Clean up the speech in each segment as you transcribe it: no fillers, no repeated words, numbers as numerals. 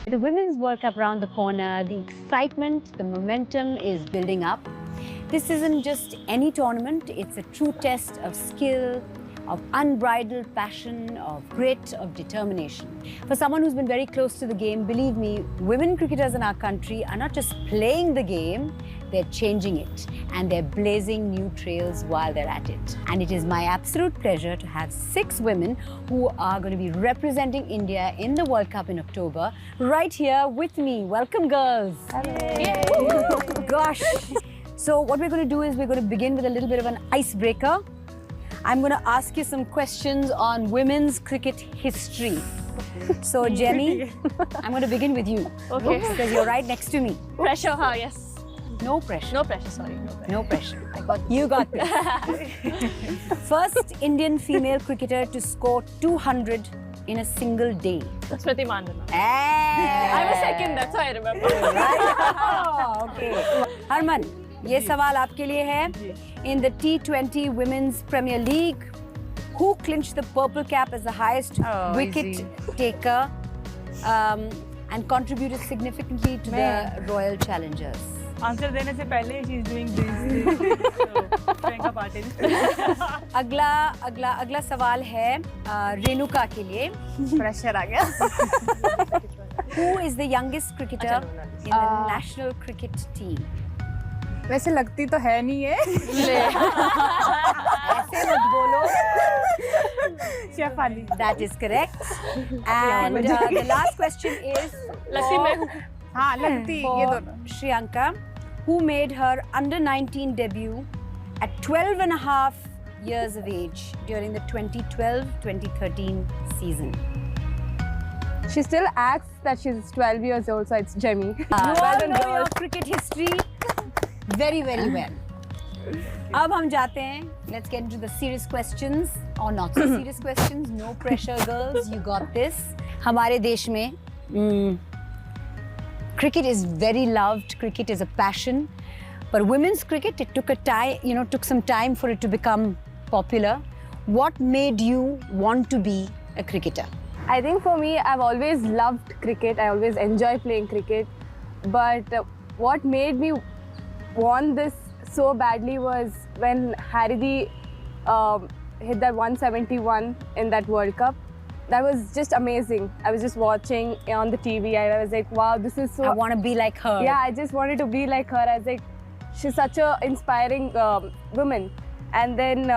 The Women's World Cup around the corner, the excitement, the momentum is building up. This isn't just any tournament, it's a true test of skill, of unbridled passion, of grit, of determination. For someone who's been very close to the game, believe me, women cricketers in our country are not just playing the game, they're changing it and they're blazing new trails while they're at it. And it is my absolute pleasure to have 6 women who are going to be representing India in the World Cup in October right here with me. Welcome, girls. Yay. Gosh. So what we're going to do is we're going to begin with a little bit of an icebreaker. I'm going to ask you some questions on women's cricket history. So Jenny, I'm going to begin with you. Okay. Because you're right next to me. Pressure, yes. No pressure. No pressure, sorry. No pressure. I got you got this. First Indian female cricketer to score 200 in a single day. Smriti Mandana. Hey. I was second, that's why I remember. Right? Okay. Harman, ये सवाल आपके लिए है. In the T20 Women's Premier League, who clinched the purple cap as the highest wicket taker and contributed significantly to the Royal Challengers? Answer देने से पहले she is doing this Priyanka Patil. अगला सवाल है रेणुका के लिए. प्रेशर आ गया. Who is the youngest cricketer in the national cricket team? वैसे लगती तो है नहीं है. ऐसे मत बोलो. Shefali. That is correct. And the last question is लस्सी में हूँ. हाँ लगती ये दोनों. Shriyanka, who made her under-19 debut at 12 and a half years of age during the 2012-2013 season. She still acts that she's 12 years old, so it's Jemmy. You all know your cricket history very, very well. अब हम जाते हैं. Let's get into the serious questions or not so serious questions. No pressure, girls. You got this. हमारे देश में cricket is very loved. Cricket is a passion. But women's cricket, it took took some time for it to become popular. What made you want to be a cricketer? I think for me, I've always loved cricket. I always enjoy playing cricket. But what made me want this so badly was when Haridi hit that 171 in that World Cup. That was just amazing. I was just watching on the TV and I was like, wow, this is so... I want to be like her. Yeah, I just wanted to be like her. I was like, she's such an inspiring woman. And then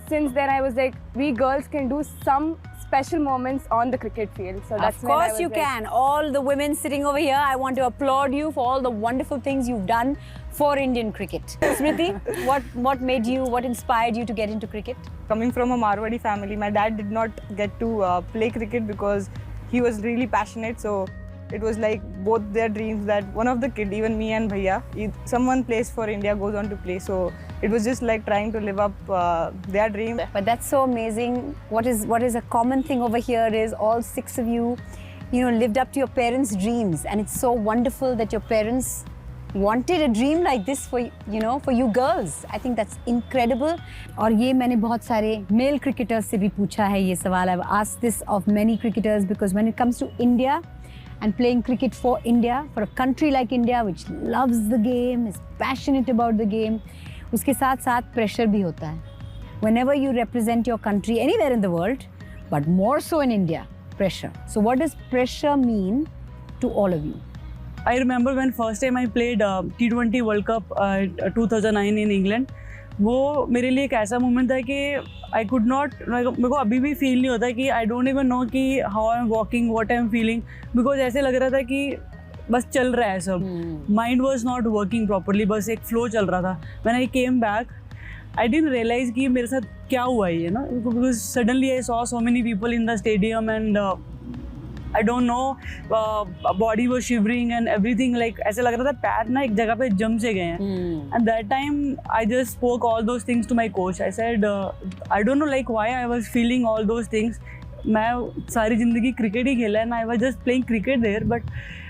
since then I was like, we girls can do some special moments on the cricket field. So that's of course you can. All the women sitting over here, I want to applaud you for all the wonderful things you've done for Indian cricket. Smriti, what inspired you to get into cricket? Coming from a Marwadi family, my dad did not get to play cricket because he was really passionate. So it was like both their dreams that one of the kids, even me and Bhaiya, someone plays for India, goes on to play. So it was just like trying to live up their dream. But that's so amazing. What is a common thing over here is all 6 of you, lived up to your parents' dreams, and it's so wonderful that your parents wanted a dream like this for you girls. I think that's incredible. और ये मैंने बहुत सारे male cricketers से भी पूछा है ये सवाल. I've asked this of many cricketers because when it comes to India and playing cricket for India, for a country like India which loves the game, is passionate about the game, उसके साथ pressure भी होता है. Whenever you represent your country anywhere in the world, but more so in India, pressure. So what does pressure mean to all of you? I remember when first time I played T20 World Cup 2009 in England. वो मेरे लिए एक ऐसा moment था कि I could not, मेरे को अभी भी फील नहीं होता कि I don't even know कि how I'm walking, what I'm feeling, because ऐसे लग रहा था कि बस चल रहा है सब. Mind was not working properly, बस एक flow चल रहा था. When I came back, I didn't realize कि मेरे साथ क्या हुआ है ना, because suddenly I saw so many people in the stadium and I don't know, body was shivering and everything, like ऐसे लग रहा था पैर ना एक जगह पे जम से गए हैं. And that time I just spoke all those things to my coach. I said I don't know like why I was feeling all those things. मैं सारी जिंदगी क्रिकेट ही खेला है and I was just playing cricket there, but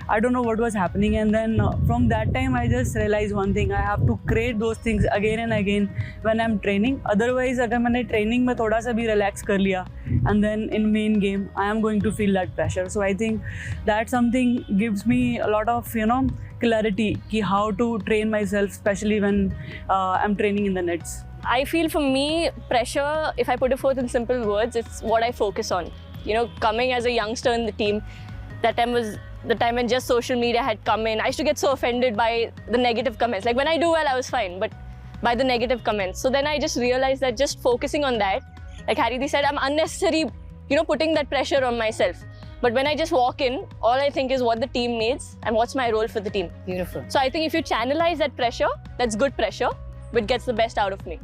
I don't know what was happening. And then from that time, I just realized one thing: I have to create those things again and again when I'm training. Otherwise, अगर मैंने training में थोड़ा सा भी relax कर लिया, and then in main game, I am going to feel that pressure. So I think that something gives me a lot of clarity कि how to train myself, especially when I'm training in the nets. I feel for me, pressure, if I put it forth in simple words, it's what I focus on. You know, coming as a youngster in the team, that time was the time when just social media had come in. I used to get so offended by the negative comments. Like when I do well, I was fine, but by the negative comments. So then I just realized that just focusing on that, like Haridi said, I'm unnecessary, putting that pressure on myself. But when I just walk in, all I think is what the team needs and what's my role for the team. Beautiful. So I think if you channelize that pressure, that's good pressure, which gets the best out of me.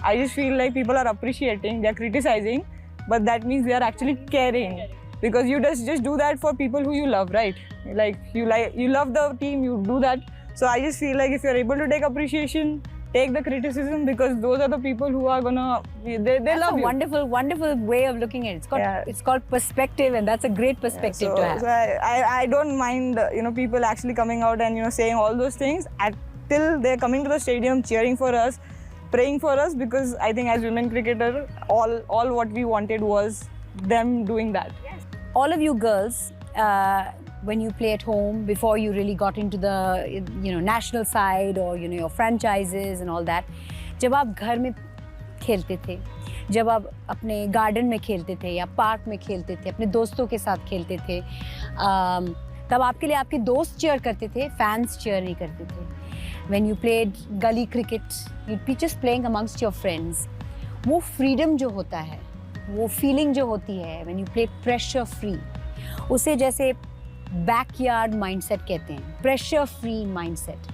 I just feel like people are appreciating, they're criticizing, but that means they are actually caring. Because you just do that for people who you love, right? You love the team, you do that. So I just feel like if you're able to take appreciation, take the criticism, because those are the people who are gonna, they That's love a you. wonderful way of looking at it. It's called perspective, and that's a great perspective to have. So I don't mind, people actually coming out and, saying all those things till they're coming to the stadium, cheering for us, praying for us, because I think as women cricketer, all what we wanted was them doing that. All of you girls, when you play at home, before you really got into the national side or your franchises and all that, जब आप घर में खेलते थे, जब आप अपने garden में खेलते थे या पार्क में खेलते थे, अपने दोस्तों के साथ खेलते थे, तब आपके लिए आपके दोस्त चीयर करते थे, फैंस चीयर नहीं करते थे. When you played gully cricket, you'd be just playing amongst your friends. वो freedom जो होता है, वो feeling जो होती है, when you play pressure free, उसे जैसे backyard mindset कहते हैं, pressure free mindset.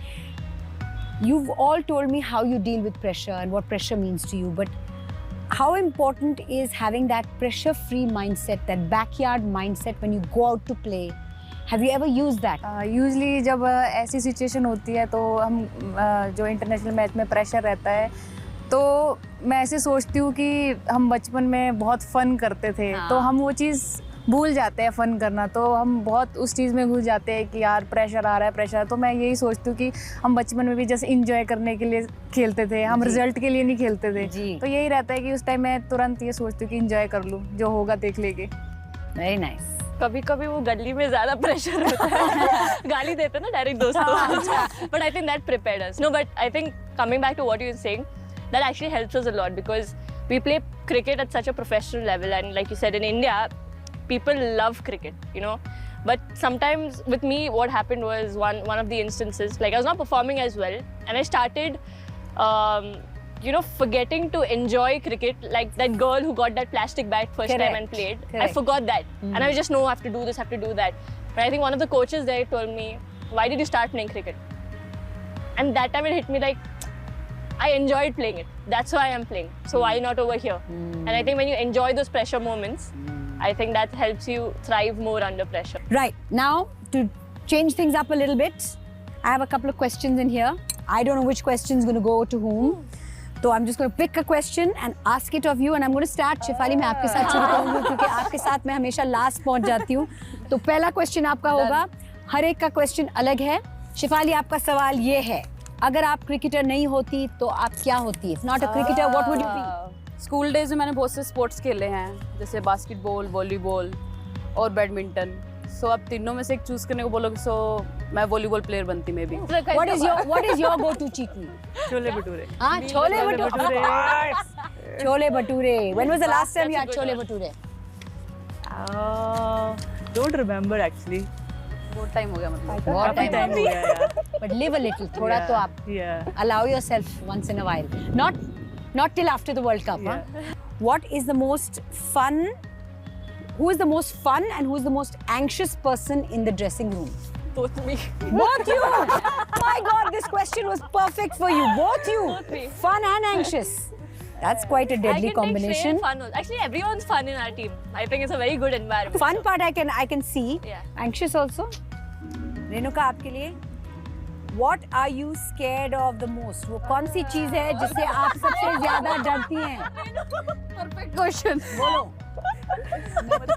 You've all told me how you deal with pressure and what pressure means to you, but how important is having that pressure free mindset, that backyard mindset when you go out to play? Have you ever used that? Usually जब ऐसी situation होती है तो हम जो international match में pressure रहता है, तो मैं ऐसे सोचती हूँ कि हम बचपन में बहुत फ़न करते थे, तो हम वो चीज़ भूल जाते हैं फ़न करना, तो हम बहुत उस चीज़ में घुस जाते हैं कि यार प्रेशर आ रहा है प्रेशर. तो मैं यही सोचती हूँ कि हम बचपन में भी जैसे इंजॉय करने के लिए खेलते थे, हम रिजल्ट के लिए नहीं खेलते थे. तो यही रहता है कि उस टाइम मैं तुरंत ये सोचती हूँ कि इंजॉय कर लूँ, जो होगा देख लेंगे. Very nice. कभी कभी वो गली में ज़्यादा प्रेशर होता है, गाली देते ना डायरेक्ट दोस्तों. But I think that prepared us. No, but I think coming back to what you were saying, that actually helps us a lot because we play cricket at such a professional level, and like you said, in India, people love cricket, But sometimes with me, what happened was one of the instances, like I was not performing as well, and I started, forgetting to enjoy cricket, like that girl who got that plastic bat first time and played. I forgot that, and I was just I have to do this, have to do that. But I think one of the coaches there told me, "Why did you start playing cricket?" And that time it hit me like, I enjoyed playing it. That's why I'm playing. So why not over here? And I think when you enjoy those pressure moments, I think that helps you thrive more under pressure. Right. Now, to change things up a little bit, I have a couple of questions in here. I don't know which question is going to go to whom. So I'm just going to pick a question and ask it of you, and I'm going to start. Shefali, मैं आपके साथ शुरू करूँगी क्योंकि आपके साथ मैं हमेशा last पहुँच जाती हूँ. तो पहला question आपका होगा. हर एक का question अलग है. शेफाली, आपका सवाल ये है, अगर आप क्रिकेटर नहीं होती तो आप क्या होती? If not a cricketer, what would you be? School days में मैंने बहुत से स्पोर्ट्स खेले हैं, जैसे बास्केटबॉल, वॉलीबॉल और बैडमिंटन. सो अब तीनों में से एक चूज करने को बोलोगे, सो मैं वॉलीबॉल प्लेयर बनती मैं भी. What is your go-to cheat meal? Chole bhature. Chole bhature. Chole bhature. When was the last time you had chole bhature? Don't remember actually. बहुत टाइम हो गया मतलब. बहुत काफी time हो गया यार. But live a little. थोड़ा तो आप allow yourself once in a while. Not till after the World Cup. Yeah. Huh? What is the most fun? Who is the most fun and who is the most anxious person in the dressing room? Both me. Both you! My God, this question was perfect for you. Both you. Both me. Fun and anxious. That's quite a deadly I can combination. take fun. Actually, everyone's fun in our team. I think it's a very good environment. Fun part I can see. Yeah. Anxious also. Renuka, आपके लिए What are you scared of the most? वो कौन सी चीज है जिससे आप सबसे ज्यादा डरती हैं? Perfect question. बोलो.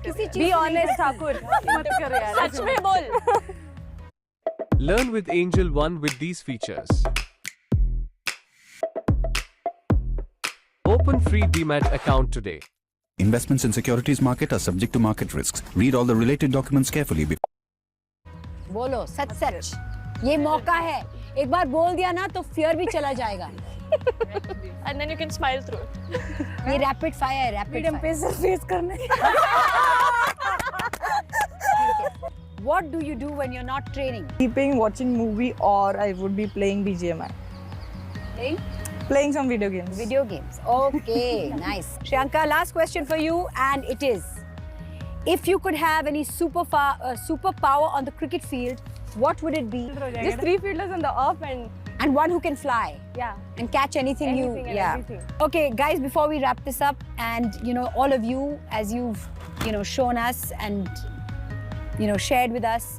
किसी चीज Be से नहीं honest, ठाकुर. मत कर यार. सच में बोल. Learn with Angel One with these features. Open free Demat account today. Investments in securities market are subject to market risks. Read all the related documents carefully. बोलो सच सच, ये मौका है. एक बार बोल दिया ना तो फियर भी चला जाएगा. And then you can smile through it. ये रैपिड फायर है, रैपिड फायर. फेस करने. What do you do when you're not training? Keeping watching movie, or I would be playing BGMI. Playing Playing some video games. video games. Okay, nice. Shriyanka, last question for you, and it is: if you could have any superpower on the cricket field, what would it be? Just 3 fielders on the off and And one who can fly yeah. and catch anything, Anything and yeah. everything. Okay, guys, before we wrap this up, and all of you, as you've shown us and shared with us,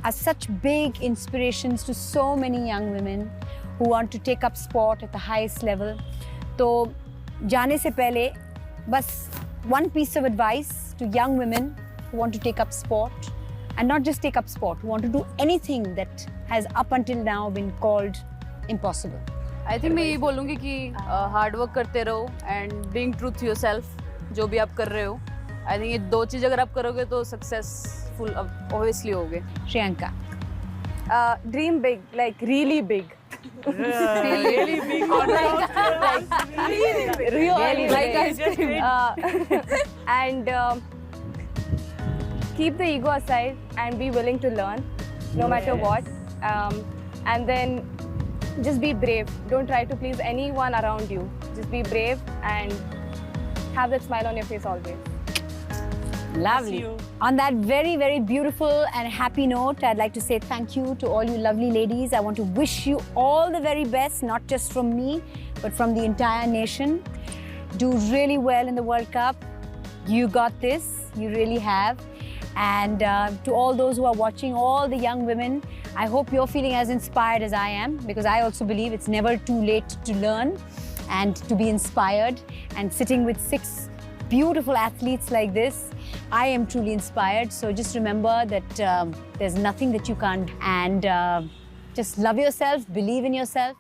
are such big inspirations to so many young women who want to take up sport at the highest level. तो जाने से पहले बस one piece of advice to young women who want to take up sport, and not just take up sport, who want to do anything that has up until now been called impossible. I think मैं यही बोलूँगी कि hard work करते रहो and being true to yourself, जो भी आप कर रहे हो. आई थिंक ये 2 चीज़ अगर आप करोगे तो सक्सेसफुल ऑब्वियसली होगे. Shriyanka. Dream big, like really big. Really big or not. Really like ice cream. And keep the ego aside and be willing to learn, no matter what. And then just be brave. Don't try to please anyone around you. Just be brave and have that smile on your face always. Lovely. On that very, very beautiful and happy note, I'd like to say thank you to all you lovely ladies. I want to wish you all the very best, not just from me, but from the entire nation. Do really well in the World Cup. You got this. You really have. And to all those who are watching, all the young women, I hope you're feeling as inspired as I am, because I also believe it's never too late to learn and to be inspired. And sitting with 6 beautiful athletes like this, I am truly inspired. So just remember that there's nothing that you can't, and just love yourself, believe in yourself.